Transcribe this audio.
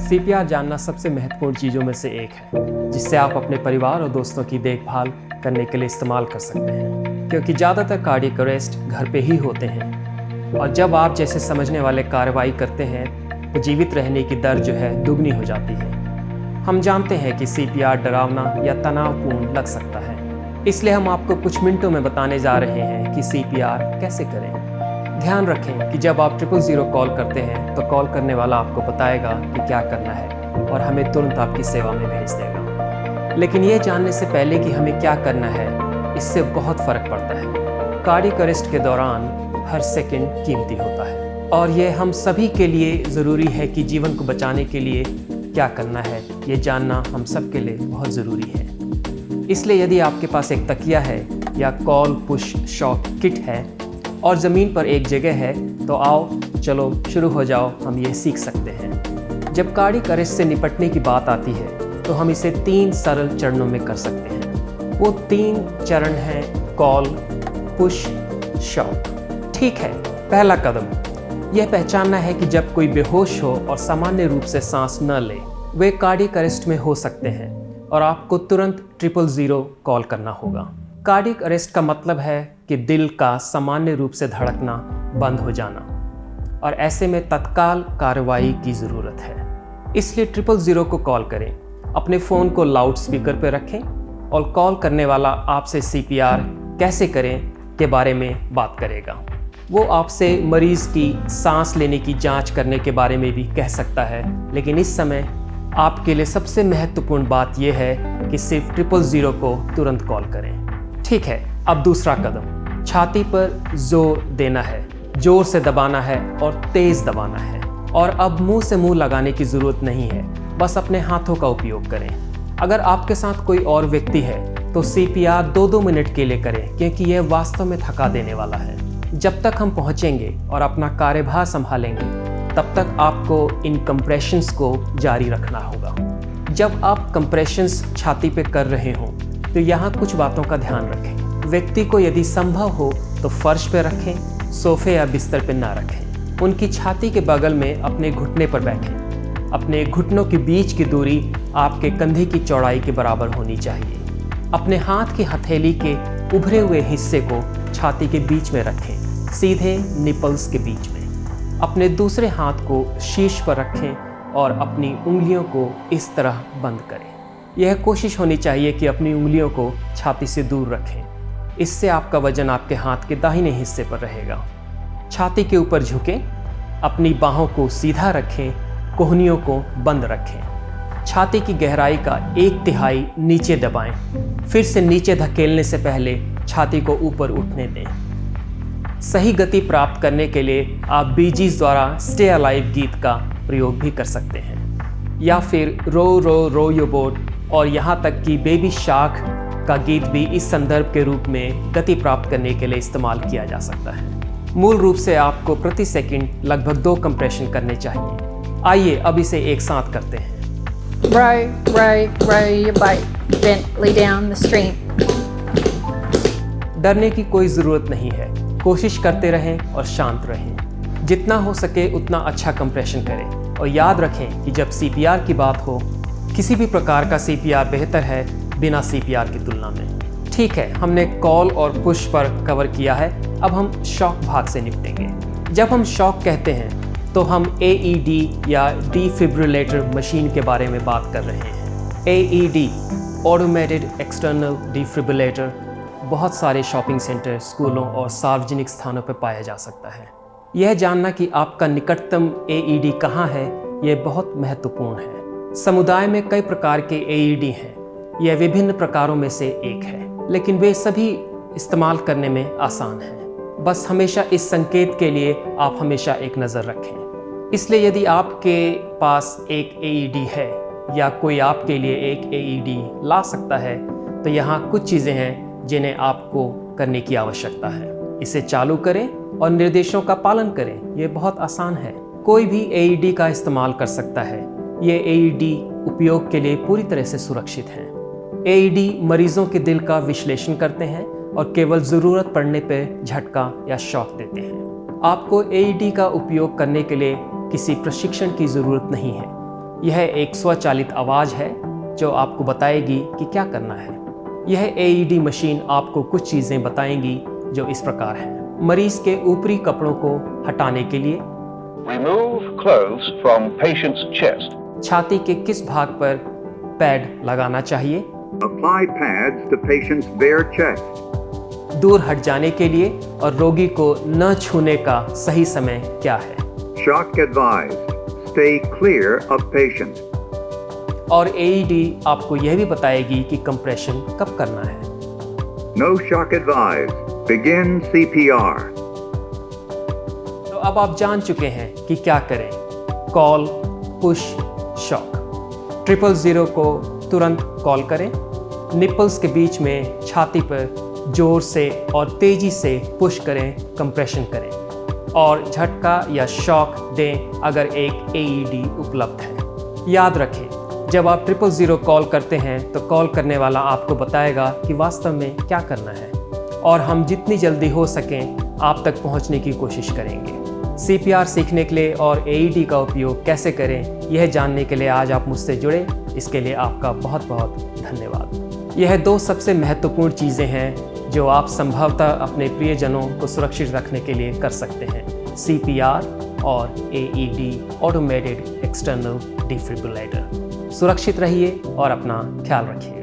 CPR जानना सबसे महत्वपूर्ण चीज़ों में से एक है, जिससे आप अपने परिवार और दोस्तों की देखभाल करने के लिए इस्तेमाल कर सकते हैं, क्योंकि ज़्यादातर कार्डियक अरेस्ट घर पे ही होते हैं और जब आप जैसे समझने वाले कार्रवाई करते हैं तो जीवित रहने की दर जो है दुगनी हो जाती है। हम जानते हैं कि सीपीआर डरावना या तनावपूर्ण लग सकता है, इसलिए हम आपको कुछ मिनटों में बताने जा रहे हैं कि सीपीआर कैसे करें। ध्यान रखें कि जब आप 000 कॉल करते हैं तो कॉल करने वाला आपको बताएगा कि क्या करना है और हमें तुरंत आपकी सेवा में भेज देगा। लेकिन ये जानने से पहले कि हमें क्या करना है, इससे बहुत फ़र्क पड़ता है। कार्डियक अरेस्ट के दौरान हर सेकंड कीमती होता है और ये हम सभी के लिए ज़रूरी है कि जीवन को बचाने के लिए क्या करना है, ये जानना हम सब के लिए बहुत ज़रूरी है। इसलिए यदि आपके पास एक तकिया है या कॉल पुश शॉक किट है और ज़मीन पर एक जगह है, तो आओ चलो शुरू हो जाओ, हम ये सीख सकते हैं। जब कार्डियक अरेस्ट से निपटने की बात आती है तो हम इसे 3 सरल चरणों में कर सकते हैं। वो 3 चरण हैं कॉल, पुश, शॉक। ठीक है, पहला कदम यह पहचानना है कि जब कोई बेहोश हो और सामान्य रूप से सांस न ले, वे कार्डियक अरेस्ट में हो सकते हैं और आपको तुरंत 000 कॉल करना होगा। कार्डियक अरेस्ट का मतलब है कि दिल का सामान्य रूप से धड़कना बंद हो जाना और ऐसे में तत्काल कार्रवाई की ज़रूरत है। इसलिए 000 को कॉल करें। अपने फ़ोन को लाउड स्पीकर पर रखें और कॉल करने वाला आपसे सीपीआर कैसे करें के बारे में बात करेगा। वो आपसे मरीज़ की सांस लेने की जांच करने के बारे में भी कह सकता है, लेकिन इस समय आपके लिए सबसे महत्वपूर्ण बात यह है कि सिर्फ 000 को तुरंत कॉल करें। ठीक है, अब दूसरा कदम छाती पर जोर देना है, जोर से दबाना है और तेज़ दबाना है। और अब मुंह से मुंह लगाने की ज़रूरत नहीं है, बस अपने हाथों का उपयोग करें। अगर आपके साथ कोई और व्यक्ति है तो सीपीआर 2-2 मिनट के लिए करें, क्योंकि यह वास्तव में थका देने वाला है। जब तक हम पहुंचेंगे और अपना कार्यभार संभालेंगे, तब तक आपको इन कंप्रेशंस को जारी रखना होगा। जब आप कंप्रेशंस छाती पे कर रहे हों तो यहाँ कुछ बातों का ध्यान रखें। व्यक्ति को यदि संभव हो तो फर्श पे रखें, सोफे या बिस्तर पे ना रखें। उनकी छाती के बगल में अपने घुटने पर बैठें। अपने घुटनों के बीच की दूरी आपके कंधे की चौड़ाई के बराबर होनी चाहिए। अपने हाथ की हथेली के उभरे हुए हिस्से को छाती के बीच में रखें, सीधे निपल्स के बीच में। अपने दूसरे हाथ को शीर्ष पर रखें और अपनी उंगलियों को इस तरह बंद करें। यह कोशिश होनी चाहिए कि अपनी उंगलियों को छाती से दूर रखें। इससे आपका वजन आपके हाथ के दाहिने हिस्से पर रहेगा। छाती के ऊपर झुकें, अपनी बाहों को सीधा रखें, कोहनियों को बंद रखें। छाती की गहराई का 1/3 नीचे दबाएं। फिर से नीचे धकेलने से पहले छाती को ऊपर उठने दें। सही गति प्राप्त करने के लिए आप बी जीज़ द्वारा स्टे अलाइव गीत का प्रयोग भी कर सकते हैं, या फिर रो रो रो योर बोट और यहाँ तक कि बेबी शार्क का गीत भी इस संदर्भ के रूप में गति प्राप्त करने के लिए इस्तेमाल किया जा सकता है। मूल रूप से आपको प्रति सेकंड लगभग 2 कंप्रेशन करने चाहिए। आइए अब इसे एक साथ करते हैं। Row your boat gently down the stream. डरने की कोई ज़रूरत नहीं है। कोशिश करते रहें और शांत रहें। जितना हो सके उतना अच्छा कंप्रेशन करें और याद रखें कि जब सीपीआर की बात हो, किसी भी प्रकार का सीपीआर बेहतर है बिना सीपीआर की तुलना में। ठीक है, हमने कॉल और पुश पर कवर किया है। अब हम शॉक भाग से निपटेंगे। जब हम शॉक कहते हैं तो हम AED या डिफिब्रिलेटर मशीन के बारे में बात कर रहे हैं। AED ऑटोमेटेड एक्सटर्नल डिफिब्रिलेटर बहुत सारे शॉपिंग सेंटर, स्कूलों और सार्वजनिक स्थानों पर पाया जा सकता है। यह जानना कि आपका निकटतम AED कहाँ है, यह बहुत महत्वपूर्ण है। समुदाय में कई प्रकार के AED हैं। यह विभिन्न प्रकारों में से एक है, लेकिन वे सभी इस्तेमाल करने में आसान हैं। बस हमेशा इस संकेत के लिए आप हमेशा एक नज़र रखें। इसलिए यदि आपके पास एक AED है या कोई आपके लिए एक AED ला सकता है, तो यहाँ कुछ चीज़ें हैं जिन्हें आपको करने की आवश्यकता है। इसे चालू करें और निर्देशों का पालन करें। ये बहुत आसान है। कोई भी AED का इस्तेमाल कर सकता है। ये AED उपयोग के लिए पूरी तरह से सुरक्षित हैं। AED मरीजों के दिल का विश्लेषण करते हैं और केवल ज़रूरत पड़ने पर झटका या शॉक देते हैं। आपको AED का उपयोग करने के लिए किसी प्रशिक्षण की ज़रूरत नहीं है। यह एक स्वचालित आवाज़ है जो आपको बताएगी कि क्या करना है। यह AED मशीन आपको कुछ चीज़ें बताएंगी जो इस प्रकार हैं। मरीज़ के ऊपरी कपड़ों को हटाने के लिए Remove clothes from patient's chest. छाती के किस भाग पर पैड लगाना चाहिए, Apply pads to patient's bare chest. दूर हट जाने के लिए और रोगी को न छूने का सही समय क्या है, Shock advised. Stay clear of patient. और AED आपको यह भी बताएगी कि कंप्रेशन कब करना है। No shock advised. Begin CPR. तो अब आप जान चुके हैं कि क्या करें। Call, push, shock. 000 को तुरंत कॉल करें। निपल्स के बीच में छाती पर जोर से और तेजी से पुश करें, कंप्रेशन करें और झटका या शॉक दें अगर एक AED उपलब्ध है। याद रखें, जब आप 000 कॉल करते हैं तो कॉल करने वाला आपको बताएगा कि वास्तव में क्या करना है और हम जितनी जल्दी हो सकें आप तक पहुंचने की कोशिश करेंगे। CPR सीखने के लिए और AED का उपयोग कैसे करें, यह जानने के लिए आज आप मुझसे जुड़े। इसके लिए आपका बहुत बहुत धन्यवाद। यह 2 सबसे महत्वपूर्ण चीज़ें हैं जो आप संभवतः अपने प्रियजनों को सुरक्षित रखने के लिए कर सकते हैं, CPR और AED ऑटोमेटेड एक्सटर्नल डिफिब्रिलेटर। सुरक्षित रहिए और अपना ख्याल रखिए।